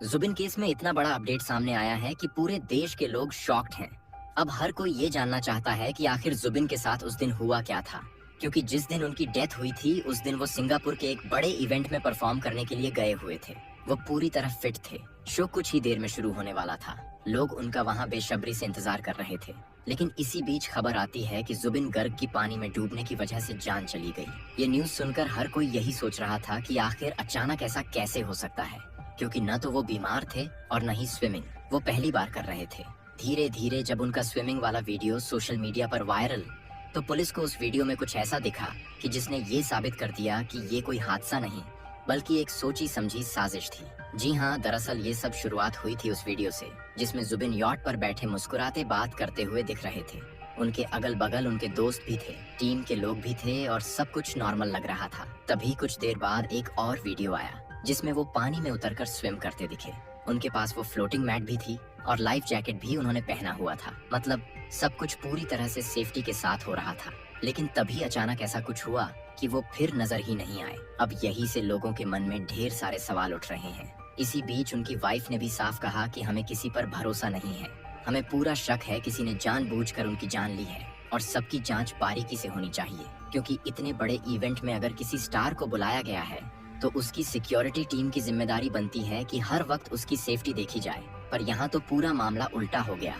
Zubin case में इतना बड़ा अपडेट सामने आया है कि पूरे देश के लोग शॉक्ड हैं। अब हर कोई ये जानना चाहता है कि आखिर जुबिन के साथ उस दिन हुआ क्या था, क्योंकि जिस दिन उनकी डेथ हुई थी उस दिन वो सिंगापुर के एक बड़े इवेंट में परफॉर्म करने के लिए गए हुए थे। वो पूरी तरह फिट थे। शो कुछ ही देर में शुरू होने वाला था। लोग उनका वहाँ बेसब्री से इंतजार कर रहे थे। लेकिन इसी बीच खबर आती है कि जुबिन गर्ग की पानी में डूबने की वजह से जान चली गई। ये न्यूज सुनकर हर कोई यही सोच रहा था कि आखिर अचानक ऐसा कैसे हो सकता है, क्योंकि न तो वो बीमार थे और न ही स्विमिंग वो पहली बार कर रहे थे। धीरे धीरे जब उनका स्विमिंग वाला वीडियो सोशल मीडिया पर वायरल, तो पुलिस को उस वीडियो में कुछ ऐसा दिखा कि जिसने ये साबित कर दिया कि ये कोई हादसा नहीं बल्कि एक सोची समझी साजिश थी। जी हाँ, दरअसल ये सब शुरुआत हुई थी उस वीडियो से, जिसमें जुबिन यॉट पर बैठे मुस्कुराते बात करते हुए दिख रहे थे। उनके अगल बगल उनके दोस्त भी थे, टीम के लोग भी थे और सब कुछ नॉर्मल लग रहा था। तभी कुछ देर बाद एक और वीडियो आया जिसमें वो पानी में उतरकर स्विम करते दिखे। उनके पास वो फ्लोटिंग मैट भी थी और लाइफ जैकेट भी उन्होंने पहना हुआ था। मतलब सब कुछ पूरी तरह से सेफ्टी के साथ हो रहा था। लेकिन तभी अचानक ऐसा कुछ हुआ कि वो फिर नजर ही नहीं आए। अब यही से लोगों के मन में ढेर सारे सवाल उठ रहे हैं। इसी बीच उनकी वाइफ ने भी साफ कहा कि हमें किसी पर भरोसा नहीं है, हमें पूरा शक है किसी ने जानबूझकर उनकी जान ली है और सबकी जांच बारीकी से होनी चाहिए, क्योंकि इतने बड़े इवेंट में अगर किसी स्टार को बुलाया गया है तो उसकी सिक्योरिटी टीम की जिम्मेदारी बनती है कि हर वक्त उसकी सेफ्टी देखी जाए। पर यहाँ तो पूरा मामला उल्टा हो गया।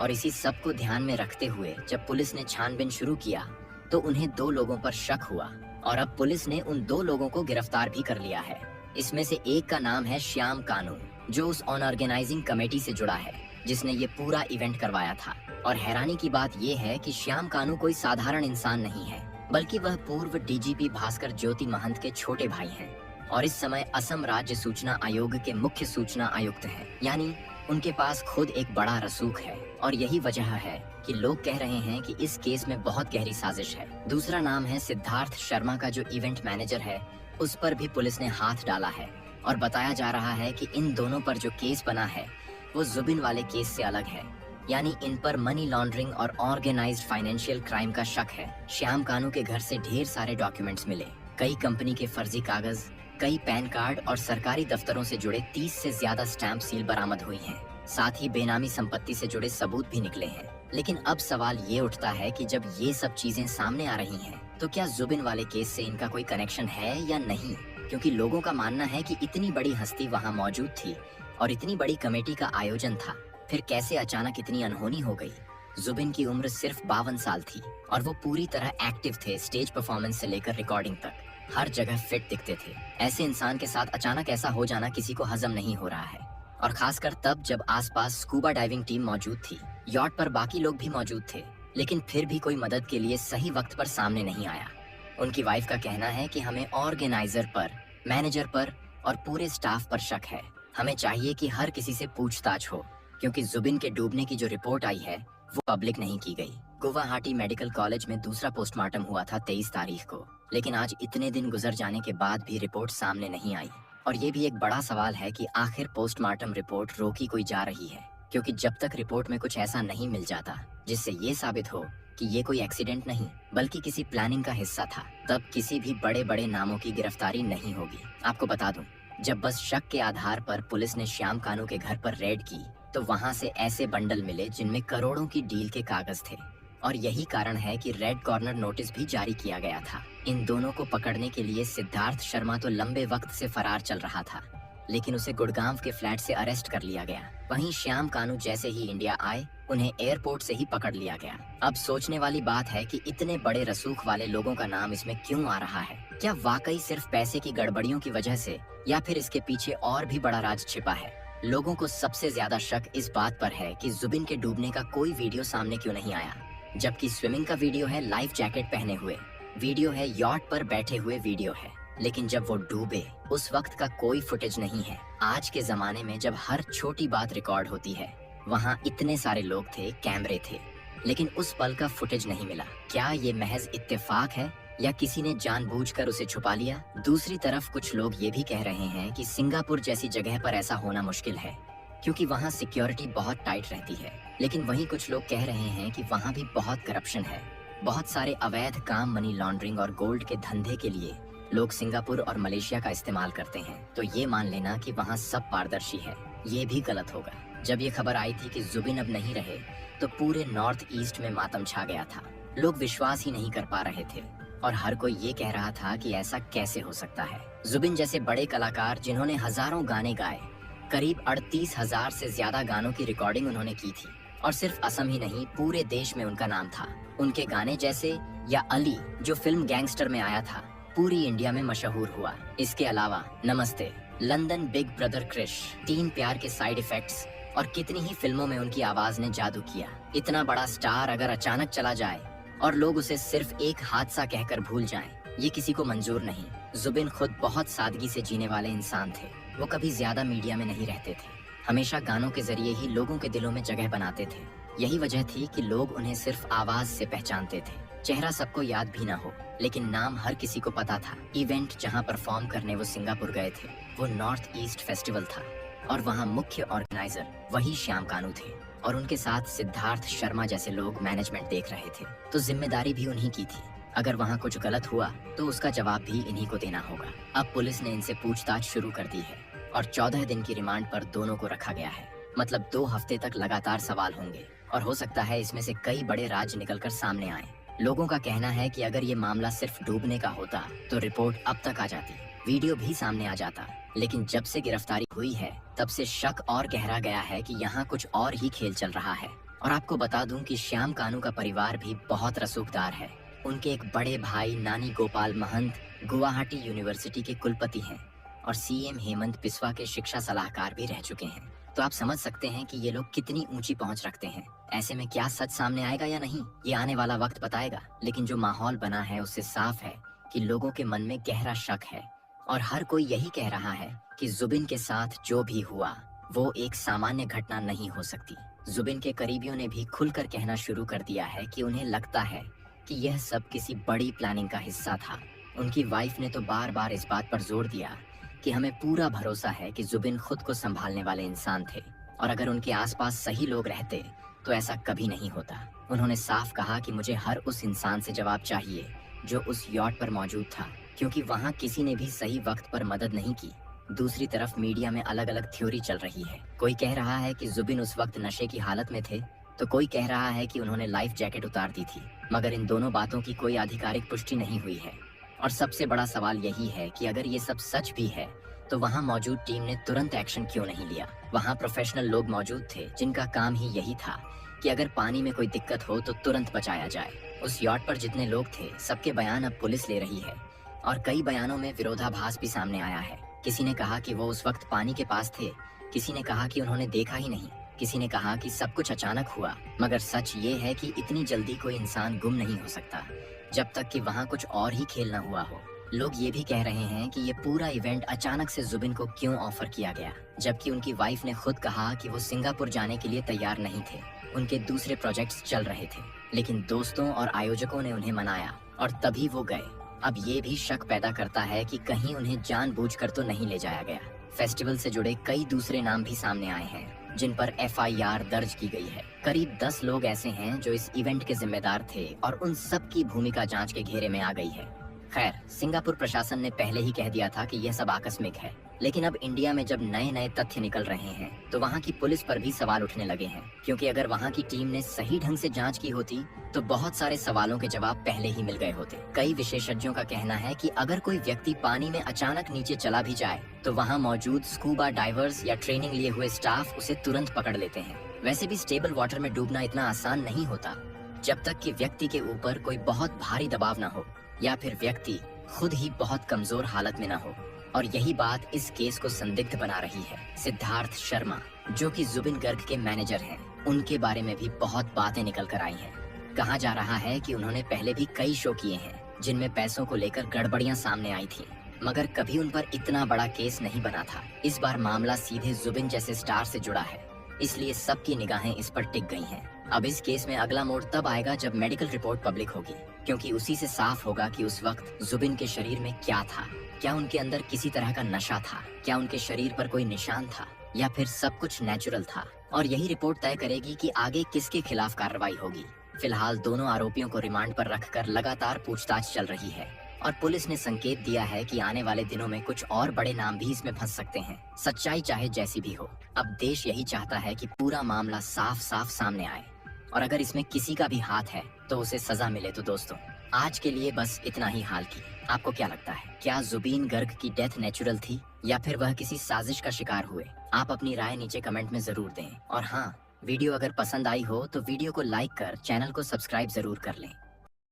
और इसी सब को ध्यान में रखते हुए जब पुलिस ने छानबीन शुरू किया तो उन्हें 2 लोगों पर शक हुआ और अब पुलिस ने उन 2 लोगों को गिरफ्तार भी कर लिया है। इसमें से एक का नाम है श्याम कानू, जो उस ऑर्गेनाइजिंग कमेटी से जुड़ा है जिसने ये पूरा इवेंट करवाया था। और हैरानी की बात ये है कि श्याम कानू कोई साधारण इंसान नहीं है, बल्कि वह पूर्व डीजीपी भास्कर ज्योति महंत के छोटे भाई हैं और इस समय असम राज्य सूचना आयोग के मुख्य सूचना आयुक्त हैं। यानी उनके पास खुद एक बड़ा रसूख है और यही वजह है कि लोग कह रहे हैं कि इस केस में बहुत गहरी साजिश है। दूसरा नाम है सिद्धार्थ शर्मा का, जो इवेंट मैनेजर है, उस पर भी पुलिस ने हाथ डाला है और बताया जा रहा है कि इन दोनों पर जो केस बना है वो जुबिन वाले केस से अलग है। यानी इन पर मनी लॉन्ड्रिंग और ऑर्गेनाइज्ड फाइनेंशियल क्राइम का शक है। श्याम कानू के घर से ढेर सारे डॉक्यूमेंट्स मिले, कई कंपनी के फर्जी कागज, कई पैन कार्ड और सरकारी दफ्तरों से जुड़े 30 से ज्यादा स्टैंप सील बरामद हुई हैं। साथ ही बेनामी संपत्ति से जुड़े सबूत भी निकले हैं। लेकिन अब सवाल ये उठता है कि जब ये सब चीजें सामने आ रही हैं, तो क्या जुबिन वाले केस से इनका कोई कनेक्शन है या नहीं? क्योंकि लोगों का मानना है कि इतनी बड़ी हस्ती वहाँ मौजूद थी और इतनी बड़ी कमेटी का आयोजन था, फिर कैसे अचानक इतनी अनहोनी हो गई? जुबिन की उम्र सिर्फ 52 साल थी और वो पूरी तरह एक्टिव थे। स्टेज परफॉर्मेंस से लेकर रिकॉर्डिंग तक हर जगह फिट दिखते थे। ऐसे इंसान के साथ अचानक ऐसा हो जाना किसी को हजम नहीं हो रहा है, और खासकर तब जब आसपास स्कूबा डाइविंग टीम मौजूद थी। यॉट पर बाकी लोग भी मौजूद थे, लेकिन फिर भी कोई मदद के लिए सही वक्त पर सामने नहीं आया। उनकी वाइफ का कहना है कि हमें ऑर्गेनाइजर पर, मैनेजर पर और पूरे स्टाफ पर शक है। हमें चाहिए कि हर किसी से पूछताछ हो, क्योंकि जुबिन के डूबने की जो रिपोर्ट आई है वो पब्लिक नहीं की गई। गुवाहाटी मेडिकल कॉलेज में दूसरा पोस्टमार्टम हुआ था 23 तारीख को, लेकिन आज इतने दिन गुजर जाने के बाद भी रिपोर्ट सामने नहीं आई। और ये भी एक बड़ा सवाल है कि आखिर पोस्टमार्टम रिपोर्ट रोकी कोई जा रही है, क्योंकि जब तक रिपोर्ट में कुछ ऐसा नहीं मिल जाता जिससे ये साबित हो कि ये कोई एक्सीडेंट नहीं बल्कि किसी प्लानिंग का हिस्सा था, तब किसी भी बड़े बड़े नामों की गिरफ्तारी नहीं होगी। आपको बता दूं, जब बस शक के आधार पर पुलिस ने श्याम कानू के घर पर रेड की तो वहां से ऐसे बंडल मिले जिनमें करोड़ों की डील के कागज थे। और यही कारण है कि रेड कॉर्नर नोटिस भी जारी किया गया था। इन दोनों को पकड़ने के लिए सिद्धार्थ शर्मा तो लंबे वक्त से फरार चल रहा था, लेकिन उसे गुड़गांव के फ्लैट से अरेस्ट कर लिया गया। वहीं श्याम कानू जैसे ही इंडिया आए, उन्हें एयरपोर्ट से ही पकड़ लिया गया। अब सोचने वाली बात है कि इतने बड़े रसूख वाले लोगों का नाम इसमें क्यों आ रहा है? क्या वाकई सिर्फ पैसे की गड़बड़ियों की वजह से, या फिर इसके पीछे और भी बड़ा राज छिपा है? लोगों को सबसे ज्यादा शक इस बात पर है कि जुबिन के डूबने का कोई वीडियो सामने क्यों नहीं आया, जबकि स्विमिंग का वीडियो है लाइफ जैकेट पहने हुए, वीडियो है यॉट पर बैठे हुए वीडियो है, लेकिन जब वो डूबे उस वक्त का कोई फुटेज नहीं है। आज के जमाने में जब हर छोटी बात रिकॉर्ड होती है, वहाँ इतने सारे लोग थे, कैमरे थे, लेकिन उस पल का फुटेज नहीं मिला। क्या ये महज इत्तेफाक है या किसी ने जानबूझकर उसे छुपा लिया? दूसरी तरफ कुछ लोग ये भी कह रहे हैं कि सिंगापुर जैसी जगह पर ऐसा होना मुश्किल है, क्योंकि वहाँ सिक्योरिटी बहुत टाइट रहती है। लेकिन वहीं कुछ लोग कह रहे हैं कि वहाँ भी बहुत करप्शन है। बहुत सारे अवैध काम, मनी लॉन्ड्रिंग और गोल्ड के धंधे के लिए लोग सिंगापुर और मलेशिया का इस्तेमाल करते हैं, तो ये मान लेना कि वहाँ सब पारदर्शी है, ये भी गलत होगा। जब ये खबर आई थी कि जुबिन अब नहीं रहे, तो पूरे नॉर्थ ईस्ट में मातम छा गया था। लोग विश्वास ही नहीं कर पा रहे थे और हर कोई ये कह रहा था कि ऐसा कैसे हो सकता है। जुबिन जैसे बड़े कलाकार जिन्होंने हजारों गाने गाए, करीब 38,000 से ज्यादा गानों की रिकॉर्डिंग उन्होंने की थी और सिर्फ असम ही नहीं पूरे देश में उनका नाम था। उनके गाने जैसे या अली जो फिल्म गैंगस्टर में आया था, पूरी इंडिया में मशहूर हुआ। इसके अलावा नमस्ते, लंदन बिग ब्रदर क्रिश, तीन प्यार के साइड इफेक्ट्स और कितनी ही फिल्मों में उनकी आवाज ने जादू किया। इतना बड़ा स्टार अगर अचानक चला जाए और लोग उसे सिर्फ एक हादसा कहकर भूल जाएं, ये किसी को मंजूर नहीं। जुबिन खुद बहुत सादगी से जीने वाले इंसान थे। वो कभी ज्यादा मीडिया में नहीं रहते थे, हमेशा गानों के जरिए ही लोगों के दिलों में जगह बनाते थे। यही वजह थी कि लोग उन्हें सिर्फ आवाज से पहचानते थे। चेहरा सबको याद भी ना हो, लेकिन नाम हर किसी को पता था। इवेंट जहां परफॉर्म करने वो सिंगापुर गए थे, वो नॉर्थ ईस्ट फेस्टिवल था और वहां मुख्य ऑर्गेनाइजर वही श्याम कानू थे और उनके साथ सिद्धार्थ शर्मा जैसे लोग मैनेजमेंट देख रहे थे। तो जिम्मेदारी भी उन्हीं की थी। अगर वहां कुछ गलत हुआ तो उसका जवाब भी इन्हीं को देना होगा। अब पुलिस ने इनसे पूछताछ शुरू कर दी है और 14 दिन की रिमांड पर दोनों को रखा गया है। मतलब 2 हफ्ते तक लगातार सवाल होंगे और हो सकता है इसमें से कई बड़े राज निकलकर सामने आए। लोगों का कहना है कि अगर ये मामला सिर्फ डूबने का होता तो रिपोर्ट अब तक आ जाती, वीडियो भी सामने आ जाता। लेकिन जब से गिरफ्तारी हुई है तब से शक और गहरा गया है कि यहाँ कुछ और ही खेल चल रहा है। और आपको बता दूं कि श्याम कानू का परिवार भी बहुत रसूखदार है। उनके एक बड़े भाई नानी गोपाल महंत गुवाहाटी यूनिवर्सिटी के कुलपति हैं और सीएम हेमंत बिस्वा के शिक्षा सलाहकार भी रह चुके हैं। तो आप समझ सकते हैं कि ये लोग कितनी ऊंची पहुंच रखते हैं। ऐसे में क्या सच सामने आएगा या नहीं, ये आने वाला वक्त बताएगा। लेकिन जो माहौल बना है उससे साफ है कि लोगों के मन में गहरा शक है और हर कोई यही कह रहा है कि जुबिन के साथ जो भी हुआ वो एक सामान्य घटना नहीं हो सकती। जुबिन के करीबियों ने भी खुलकर कहना शुरू कर दिया है कि उन्हें लगता है कि यह सब किसी बड़ी प्लानिंग का हिस्सा था। उनकी वाइफ ने तो बार बार इस बात पर जोर दिया कि हमें पूरा भरोसा है कि जुबिन खुद को संभालने वाले इंसान थे और अगर उनके आसपास सही लोग रहते तो ऐसा कभी नहीं होता। उन्होंने साफ कहा कि मुझे हर उस इंसान से जवाब चाहिए जो उस यॉट पर मौजूद था, क्योंकि वहाँ किसी ने भी सही वक्त पर मदद नहीं की। दूसरी तरफ मीडिया में अलग अलग थ्योरी चल रही है। कोई कह रहा है कि जुबिन उस वक्त नशे की हालत में थे, तो कोई कह रहा है कि उन्होंने लाइफ जैकेट उतार दी थी। मगर इन दोनों बातों की कोई आधिकारिक पुष्टि नहीं हुई है। और सबसे बड़ा सवाल यही है कि अगर ये सब सच भी है तो वहाँ मौजूद टीम ने तुरंत एक्शन क्यों नहीं लिया। वहाँ प्रोफेशनल लोग मौजूद थे जिनका काम ही यही था कि अगर पानी में कोई दिक्कत हो तो तुरंत बचाया जाए। उस यॉट पर जितने लोग थे सबके बयान अब पुलिस ले रही है और कई बयानों में विरोधाभास भी सामने आया है। किसी ने कहा कि वो उस वक्त पानी के पास थे, किसी ने कहा कि उन्होंने देखा ही नहीं, किसी ने कहा कि सब कुछ अचानक हुआ। मगर सच ये है कि इतनी जल्दी कोई इंसान गुम नहीं हो सकता जब तक कि वहाँ कुछ और ही खेल न हुआ हो। लोग ये भी कह रहे हैं कि ये पूरा इवेंट अचानक से जुबिन को क्यों ऑफर किया गया, जबकि उनकी वाइफ ने खुद कहा कि वो सिंगापुर जाने के लिए तैयार नहीं थे। उनके दूसरे प्रोजेक्ट्स चल रहे थे, लेकिन दोस्तों और आयोजकों ने उन्हें मनाया और तभी वो गए। अब ये भी शक पैदा करता है कि कहीं उन्हें जानबूझकर तो नहीं ले जाया गया। फेस्टिवल से जुड़े कई दूसरे नाम भी सामने आए हैं जिन पर एफआईआर दर्ज की गई है। करीब 10 लोग ऐसे हैं जो इस इवेंट के जिम्मेदार थे और उन सब की भूमिका जांच के घेरे में आ गई है। खैर, सिंगापुर प्रशासन ने पहले ही कह दिया था कि यह सब आकस्मिक है, लेकिन अब इंडिया में जब नए नए तथ्य निकल रहे हैं तो वहाँ की पुलिस पर भी सवाल उठने लगे हैं, क्योंकि अगर वहाँ की टीम ने सही ढंग से जांच की होती तो बहुत सारे सवालों के जवाब पहले ही मिल गए होते। कई विशेषज्ञों का कहना है कि अगर कोई व्यक्ति पानी में अचानक नीचे चला भी जाए तो वहाँ मौजूद स्कूबा डाइवर्स या ट्रेनिंग लिए हुए स्टाफ उसे तुरंत पकड़ लेते हैं। वैसे भी स्टेबल वाटर में डूबना इतना आसान नहीं होता जब तक कि व्यक्ति के ऊपर कोई बहुत भारी दबाव न हो या फिर व्यक्ति खुद ही बहुत कमजोर हालत में न हो। और यही बात इस केस को संदिग्ध बना रही है। सिद्धार्थ शर्मा जो कि जुबिन गर्ग के मैनेजर हैं, उनके बारे में भी बहुत बातें निकल कर आई हैं। कहा जा रहा है कि उन्होंने पहले भी कई शो किए हैं जिनमें पैसों को लेकर गड़बड़ियां सामने आई थी, मगर कभी उन पर इतना बड़ा केस नहीं बना था। इस बार मामला सीधे जुबिन जैसे स्टार से जुड़ा है, इसलिए सबकी निगाहें इस पर टिक गई हैं। अब इस केस में अगला मोड़ तब आएगा जब मेडिकल रिपोर्ट पब्लिक होगी, क्योंकि उसी से साफ होगा कि उस वक्त जुबिन के शरीर में क्या था। क्या उनके अंदर किसी तरह का नशा था, क्या उनके शरीर पर कोई निशान था, या फिर सब कुछ नेचुरल था। और यही रिपोर्ट तय करेगी कि आगे किसके खिलाफ कार्रवाई होगी। फिलहाल दोनों आरोपियों को रिमांड पर रखकर लगातार पूछताछ चल रही है और पुलिस ने संकेत दिया है कि आने वाले दिनों में कुछ और बड़े नाम भी इसमें फंस सकते हैं। सच्चाई चाहे जैसी भी हो, अब देश यही चाहता है कि पूरा मामला साफ साफ सामने आए, और अगर इसमें किसी का भी हाथ है तो उसे सजा मिले। तो दोस्तों, आज के लिए बस इतना ही हाल की। आपको क्या लगता है, क्या जुबीन गर्ग की डेथ नेचुरल थी या फिर वह किसी साजिश का शिकार हुए? आप अपनी राय नीचे कमेंट में जरूर दें। और हाँ, वीडियो अगर पसंद आई हो तो वीडियो को लाइक कर चैनल को सब्सक्राइब जरूर कर लें।